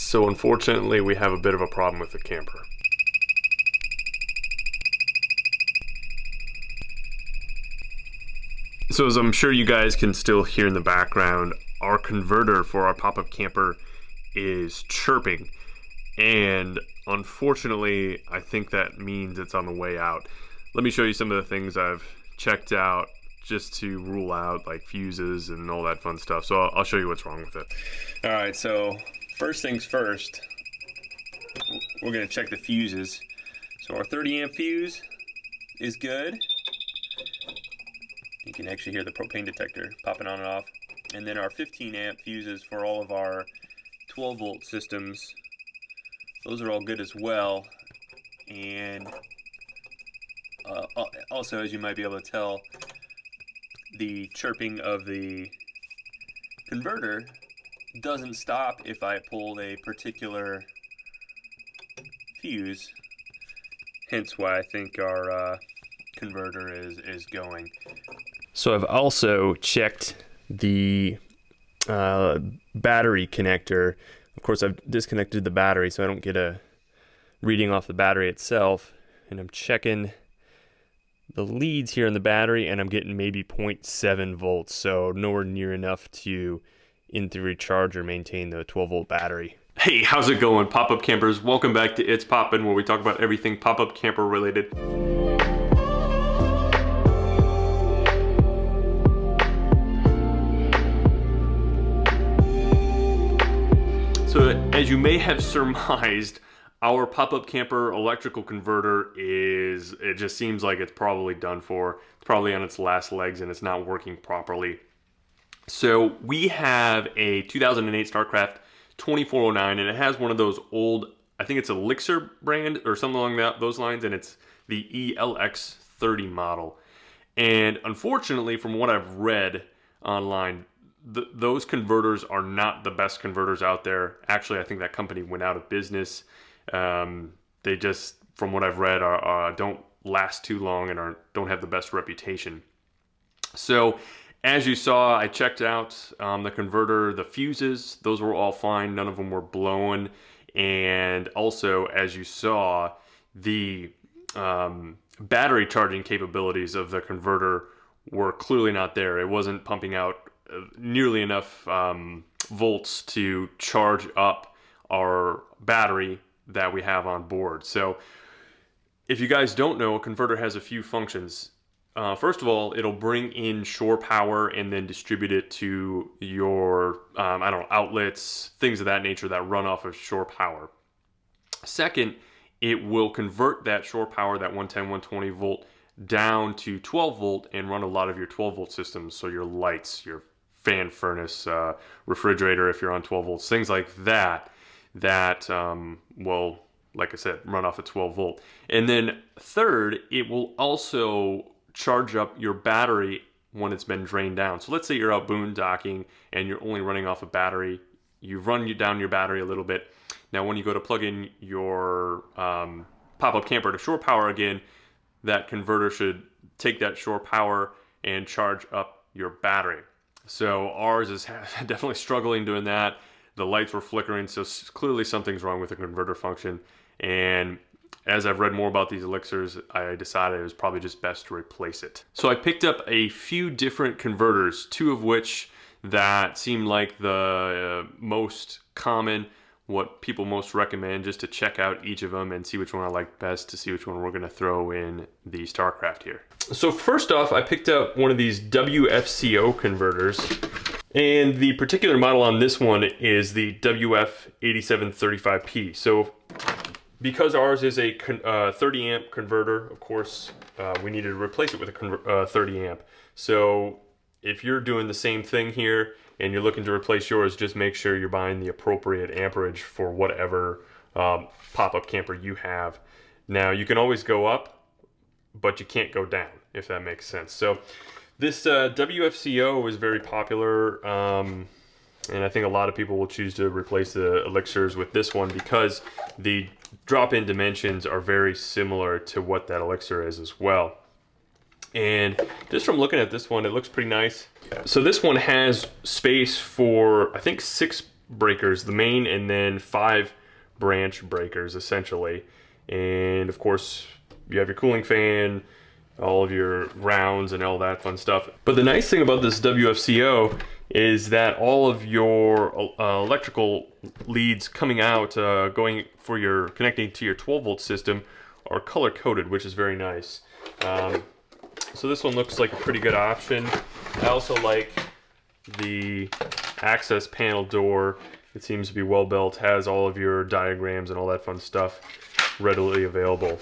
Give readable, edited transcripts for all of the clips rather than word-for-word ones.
So unfortunately, we have a bit of a problem with the camper. So as I'm sure you guys can still hear in the background, our converter for our pop-up camper is chirping. And unfortunately, I think that means it's on the way out. Let me show you some of the things I've checked out just to rule out like fuses and all that fun stuff. So I'll show you what's wrong with it. All right, so first things first, we're gonna check the fuses. So our 30 amp fuse is good. You can actually hear the propane detector popping on and off. And then our 15 amp fuses for all of our 12 volt systems, those are all good as well. And also, as you might be able to tell, the chirping of the converter doesn't stop if I pull a particular fuse, hence why I think our converter is going. So I've also checked the battery connector. Of course, I've disconnected the battery so I don't get a reading off the battery itself, and I'm checking the leads here in the battery, and I'm getting maybe 0.7 volts, so nowhere near enough to, in theory, charge or maintain the 12 volt battery. Hey, how's it going, pop-up campers? Welcome back to It's Poppin', where we talk about everything pop-up camper related. So as you may have surmised, our pop-up camper electrical converter it just seems like it's probably done for. It's probably on its last legs and it's not working properly. So we have a 2008 StarCraft 2409, and it has one of those old, I think it's Elixir brand or something along those lines, and it's the EXL-30 model. And unfortunately, from what I've read online, those converters are not the best converters out there. Actually, I think that company went out of business. They just, from what I've read, don't last too long and don't have the best reputation. So as you saw, I checked out the converter, the fuses, those were all fine. None of them were blowing. And also, as you saw, the battery charging capabilities of the converter were clearly not there. It wasn't pumping out nearly enough volts to charge up our battery that we have on board. So if you guys don't know, a converter has a few functions. First of all, it'll bring in shore power and then distribute it to your I don't know, outlets, things of that nature that run off of shore power. Second, it will convert that shore power, that 110, 120 volt, down to 12 volt and run a lot of your 12 volt systems. So your lights, your fan, furnace, refrigerator, if you're on 12 volts, things like that, will, like I said, run off at 12 volt. And then third, it will also charge up your battery when it's been drained down. So let's say you're out boondocking and you're only running off a battery. You've run down your battery a little bit. Now when you go to plug in your pop-up camper to shore power again, that converter should take that shore power and charge up your battery. So ours is definitely struggling doing that. The lights were flickering, so clearly something's wrong with the converter function. And as I've read more about these elixirs, I decided it was probably just best to replace it. So I picked up a few different converters, two of which that seemed like the most common, what people most recommend, just to check out each of them and see which one I like best, to see which one we're gonna throw in the StarCraft here. So first off, I picked up one of these WFCO converters, and the particular model on this one is the WF-8735-P. So because ours is a 30 amp converter, of course, we needed to replace it with a 30 amp. So if you're doing the same thing here and you're looking to replace yours, just make sure you're buying the appropriate amperage for whatever pop-up camper you have. Now, you can always go up, but you can't go down, if that makes sense. So this WFCO is very popular, and I think a lot of people will choose to replace the elixirs with this one because the drop-in dimensions are very similar to what that elixir is as well. And just from looking at this one, it looks pretty nice. So this one has space for, I think, 6 breakers, the main and then 5 branch breakers essentially. And of course you have your cooling fan, all of your grounds and all that fun stuff. But the nice thing about this WFCO is that all of your electrical leads coming out, going for your connecting to your 12-volt system, are color coded, which is very nice. So this one looks like a pretty good option. I also like the access panel door. It seems to be well built, has all of your diagrams and all that fun stuff readily available.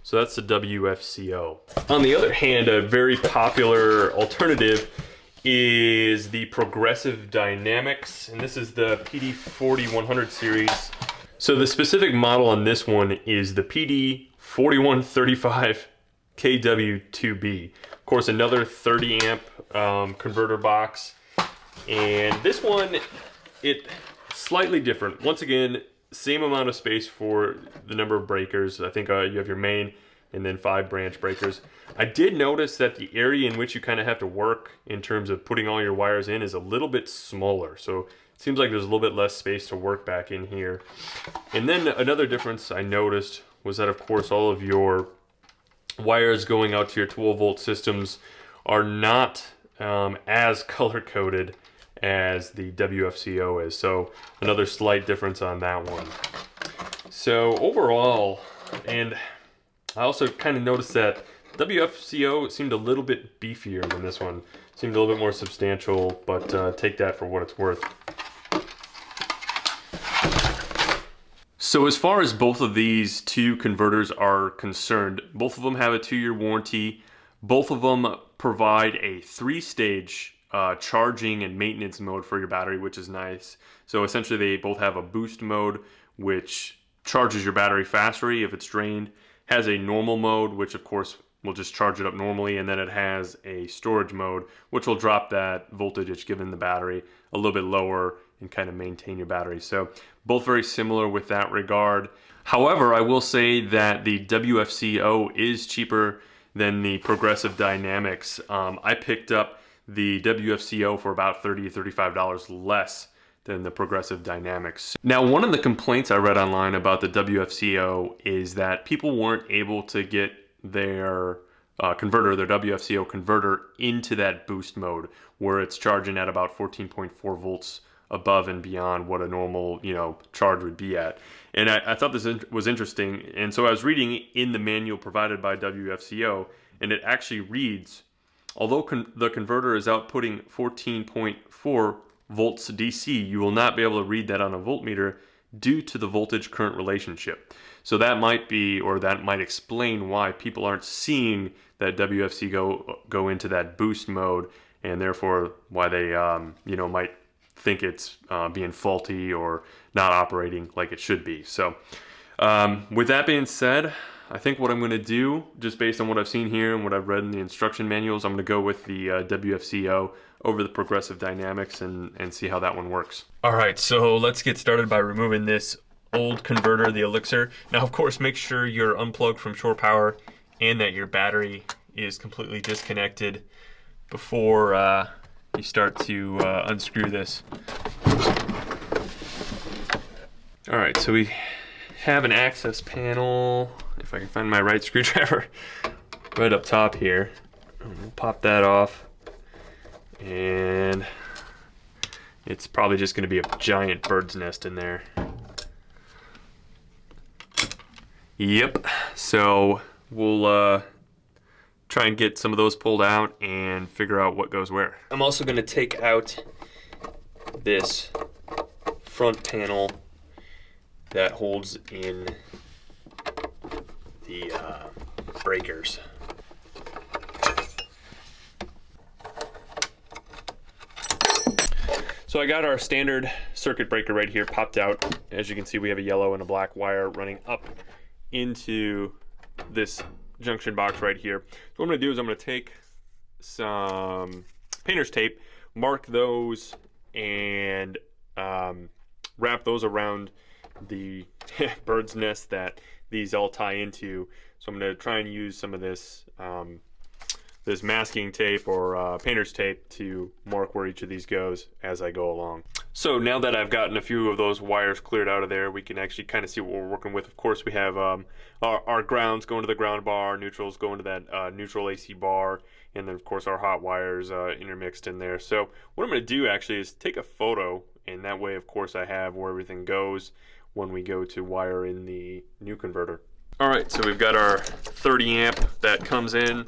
So that's the WFCO. On the other hand, a very popular alternative is the Progressive Dynamics, and this is the PD4100 series. So the specific model on this one is the PD4135KW2B. Of course, another 30 amp converter box. And this one, it's slightly different. Once again, same amount of space for the number of breakers. I think you have your main and then 5 branch breakers. I did notice that the area in which you kind of have to work in terms of putting all your wires in is a little bit smaller. So it seems like there's a little bit less space to work back in here. And then another difference I noticed was that, of course, all of your wires going out to your 12-volt systems are not as color-coded as the WFCO is. So another slight difference on that one. So overall, and I also kind of noticed that WFCO seemed a little bit beefier than this one. Seemed a little bit more substantial, but take that for what it's worth. So as far as both of these two converters are concerned, both of them have a 2-year warranty. Both of them provide a 3-stage charging and maintenance mode for your battery, which is nice. So essentially they both have a boost mode, which charges your battery faster if it's drained, has a normal mode, which of course will just charge it up normally, and then it has a storage mode, which will drop that voltage it's given the battery a little bit lower and kind of maintain your battery. So both very similar with that regard. However, I will say that the WFCO is cheaper than the Progressive Dynamics. I picked up the WFCO for about $30 to $35 less than the Progressive Dynamics. Now, one of the complaints I read online about the WFCO is that people weren't able to get their converter, their WFCO converter, into that boost mode where it's charging at about 14.4 volts above and beyond what a normal, charge would be at. And I thought this was interesting. And so I was reading in the manual provided by WFCO, and it actually reads, although the converter is outputting 14.4 volts DC, you will not be able to read that on a voltmeter due to the voltage current relationship. So that might be, or that might explain why people aren't seeing that WFCO go into that boost mode, and therefore why they might think it's being faulty or not operating like it should be. So with that being said, I think what I'm going to do, just based on what I've seen here and what I've read in the instruction manuals, I'm going to go with the WFCO over the Progressive Dynamics and see how that one works. All right, so let's get started by removing this old converter, the Elixir. Now, of course, make sure you're unplugged from shore power and that your battery is completely disconnected before you start to unscrew this. All right, so we have an access panel, if I can find my right screwdriver, right up top here. We'll pop that off, and it's probably just going to be a giant bird's nest in there. Yep, so we'll try and get some of those pulled out and figure out what goes where. I'm also going to take out this front panel that holds in the breakers. So I got our standard circuit breaker right here popped out. As you can see, we have a yellow and a black wire running up into this junction box right here. So what I'm going to do is I'm going to take some painter's tape, mark those, and wrap those around the bird's nest that these all tie into. So I'm going to try and use some of this masking tape or painter's tape to mark where each of these goes as I go along. So now that I've gotten a few of those wires cleared out of there, we can actually kind of see what we're working with. Of course, we have our grounds going to the ground bar, neutrals going to that neutral AC bar, and then of course our hot wires intermixed in there. So what I'm going to do actually is take a photo, and that way of course I have where everything goes when we go to wire in the new converter. All right, so we've got our 30 amp that comes in,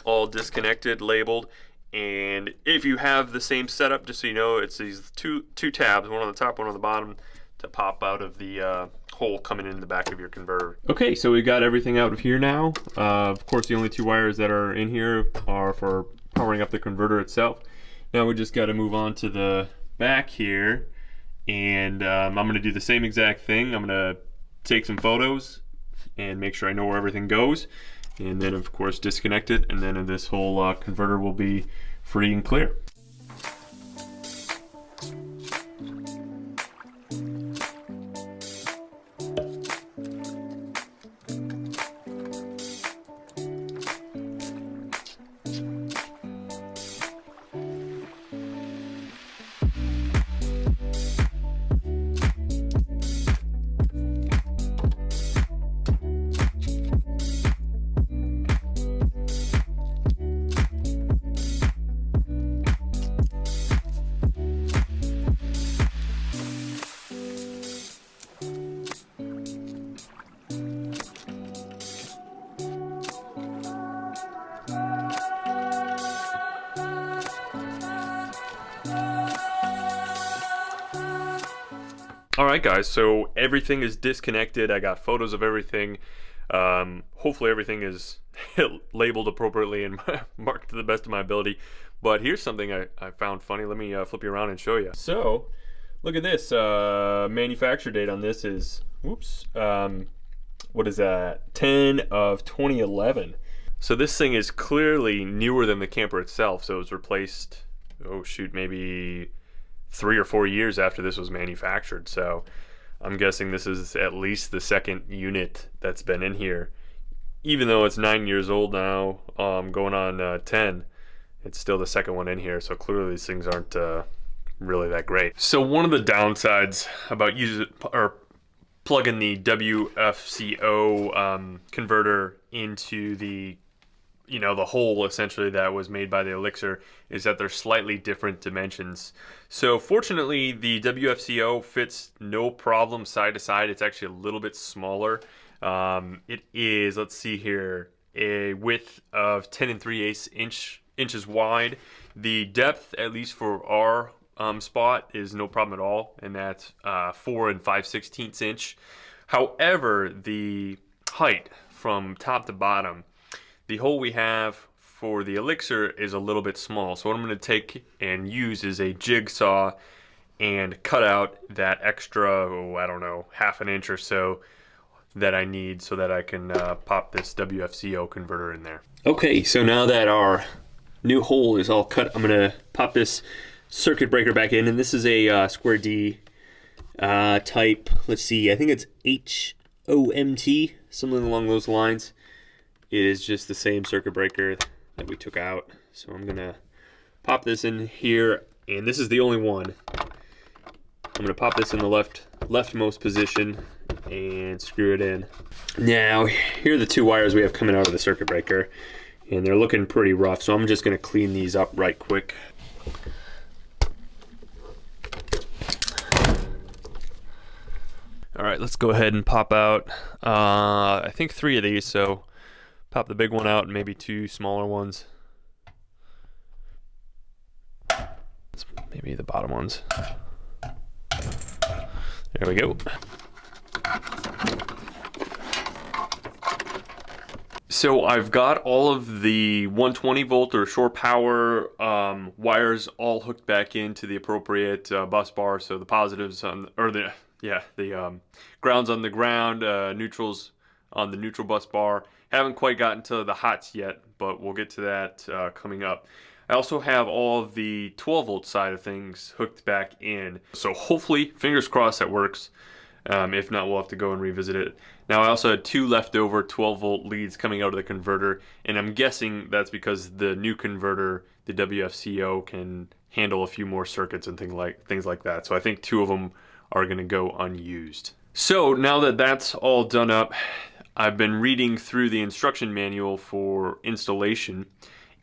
all disconnected, labeled. And if you have the same setup, just so you know, it's these two tabs, one on the top, one on the bottom, to pop out of the hole coming in the back of your converter. Okay, so we've got everything out of here now. Of course, the only two wires that are in here are for powering up the converter itself. Now we just got to move on to the back here, and I'm going to do the same exact thing. I'm going to take some photos and make sure I know where everything goes, and then of course disconnect it, and then this whole converter will be free and clear. Alright guys, so everything is disconnected. I got photos of everything. Hopefully everything is labeled appropriately and marked to the best of my ability. But here's something I found funny. Let me flip you around and show you. So, look at this. Manufacture date on this is, whoops, what is that? 10 of 2011. So this thing is clearly newer than the camper itself. So it was replaced, oh shoot, maybe 3 or 4 years after this was manufactured. So I'm guessing this is at least the second unit that's been in here. Even though it's 9 years old now, going on 10, it's still the second one in here. So clearly these things aren't really that great. So one of the downsides about plugging the WFCO converter into the the hole essentially that was made by the Elixir is that they're slightly different dimensions. So fortunately the WFCO fits no problem side to side. It's actually a little bit smaller. It is, let's see here, a width of 10 3/8 inches wide. The depth, at least for our spot, is no problem at all, and that's 4 5/16 inch. However, the height from top to bottom, the hole we have for the Elixir is a little bit small. So what I'm going to take and use is a jigsaw and cut out that extra, I don't know, ½ an inch or so that I need so that I can pop this WFCO converter in there. Okay, so now that our new hole is all cut, I'm going to pop this circuit breaker back in, and this is a square D type, let's see, I think it's HOMT, something along those lines. It is just the same circuit breaker that we took out. So I'm gonna pop this in here, and this is the only one. I'm gonna pop this in the leftmost position and screw it in. Now, here are the two wires we have coming out of the circuit breaker, and they're looking pretty rough, so I'm just gonna clean these up right quick. All right, let's go ahead and pop out, I think 3 of these, so pop the big one out and maybe 2 smaller ones. Maybe the bottom ones. There we go. So I've got all of the 120 volt or shore power wires all hooked back into the appropriate bus bar. So the positives on, or the grounds on the ground, neutrals on the neutral bus bar. Haven't quite gotten to the hots yet, but we'll get to that coming up. I also have all of the 12 volt side of things hooked back in. So hopefully, fingers crossed, that works. If not, we'll have to go and revisit it. Now I also had 2 leftover 12 volt leads coming out of the converter, and I'm guessing that's because the new converter, the WFCO, can handle a few more circuits and things like that. So I think 2 of them are going to go unused. So now that that's all done up, I've been reading through the instruction manual for installation,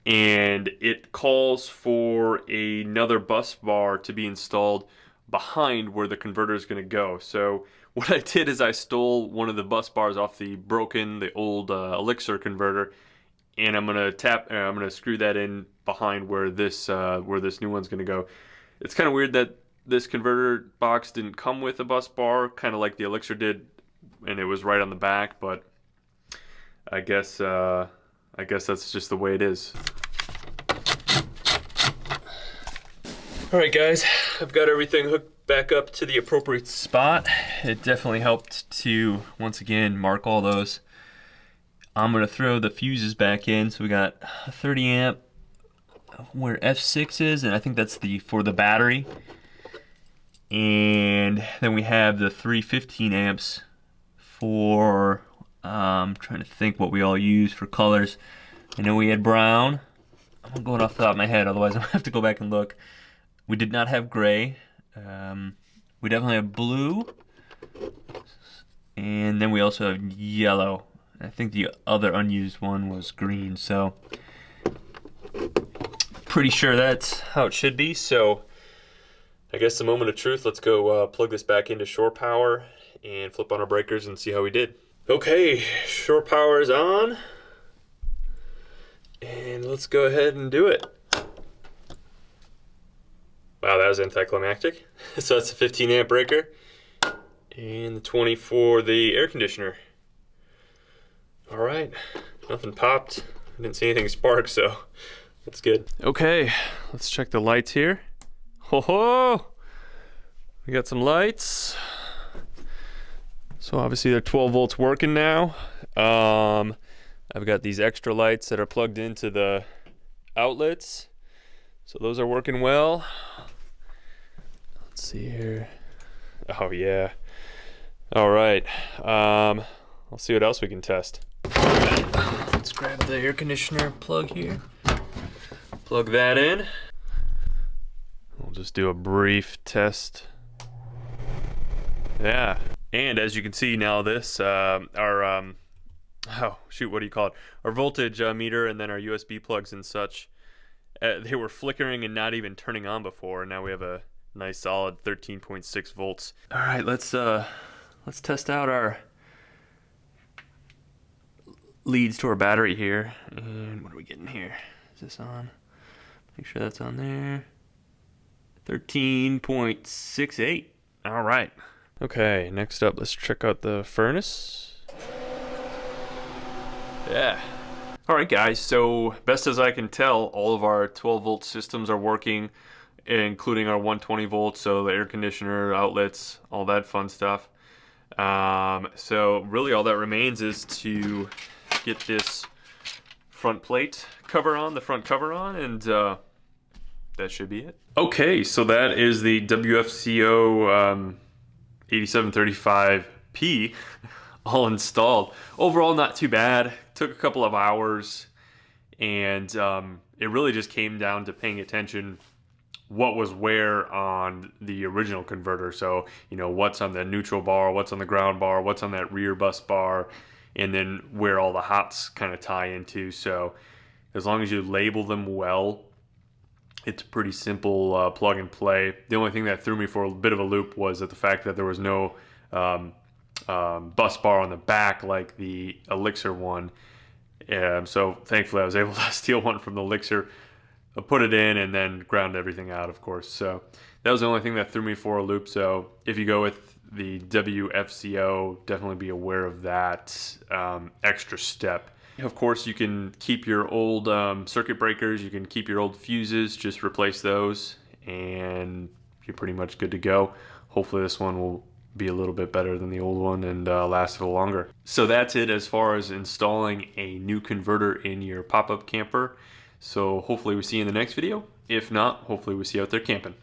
and it calls for another bus bar to be installed behind where the converter is going to go. So what I did is I stole one of the bus bars off the old Elixir converter, and I'm gonna screw that in behind where this new one's going to go. It's kind of weird that this converter box didn't come with a bus bar, kind of like the Elixir did, and it was right on the back, but I guess that's just the way it is. Alright guys, I've got everything hooked back up to the appropriate spot. It definitely helped to, once again, mark all those. I'm going to throw the fuses back in. So we got a 30 amp where F6 is, and I think that's for the battery. And then we have the 315 amps for, I'm trying to think what we all use for colors. I know we had brown. I'm going off the top of my head, otherwise I'm going to have to go back and look. We did not have gray. We definitely have blue. And then we also have yellow. I think the other unused one was green, so pretty sure that's how it should be. So I guess the moment of truth, let's go plug this back into shore power and flip on our breakers and see how we did. Okay, shore power is on, and let's go ahead and do it. Wow, that was anticlimactic. So that's a 15 amp breaker and the 20 for the air conditioner. All right, nothing popped. I didn't see anything spark, so that's good. Okay, let's check the lights here. Ho ho! We got some lights. So obviously they're 12 volts working now. I've got these extra lights that are plugged into the outlets. So those are working well. Let's see here. Oh yeah. All right. I'll see what else we can test. Let's grab the air conditioner plug here. Plug that in. We'll just do a brief test. Yeah. And as you can see now, this our oh shoot, what do you call it? Our voltage meter, and then our USB plugs and such. They were flickering and not even turning on before. Now we have a nice solid 13.6 volts. All right, let's test out our leads to our battery here. And what are we getting here? Is this on? Make sure that's on there. 13.68. All right. Okay, next up, let's check out the furnace. Yeah. All right, guys, so best as I can tell, all of our 12 volt systems are working, including our 120 volts, so the air conditioner, outlets, all that fun stuff. So really all that remains is to get this front plate cover on, the front cover on, and that should be it. Okay, so that is the WFCO 8735-P all installed. Overall, not too bad. Took a couple of hours, and it really just came down to paying attention what was where on the original converter. So, you know, what's on the neutral bar, what's on the ground bar, what's on that rear bus bar, and then where all the hots kind of tie into. So as long as you label them well, it's pretty simple plug and play. The only thing that threw me for a bit of a loop was the fact that there was no bus bar on the back like the Elixir one. So thankfully I was able to steal one from the Elixir, put it in, and then ground everything out, of course. So that was the only thing that threw me for a loop. So if you go with the WFCO, definitely be aware of that extra step. Of course, you can keep your old circuit breakers, you can keep your old fuses, just replace those, and you're pretty much good to go. Hopefully this one will be a little bit better than the old one and last a little longer. So that's it as far as installing a new converter in your pop-up camper. So hopefully we see you in the next video. If not, hopefully we see you out there camping.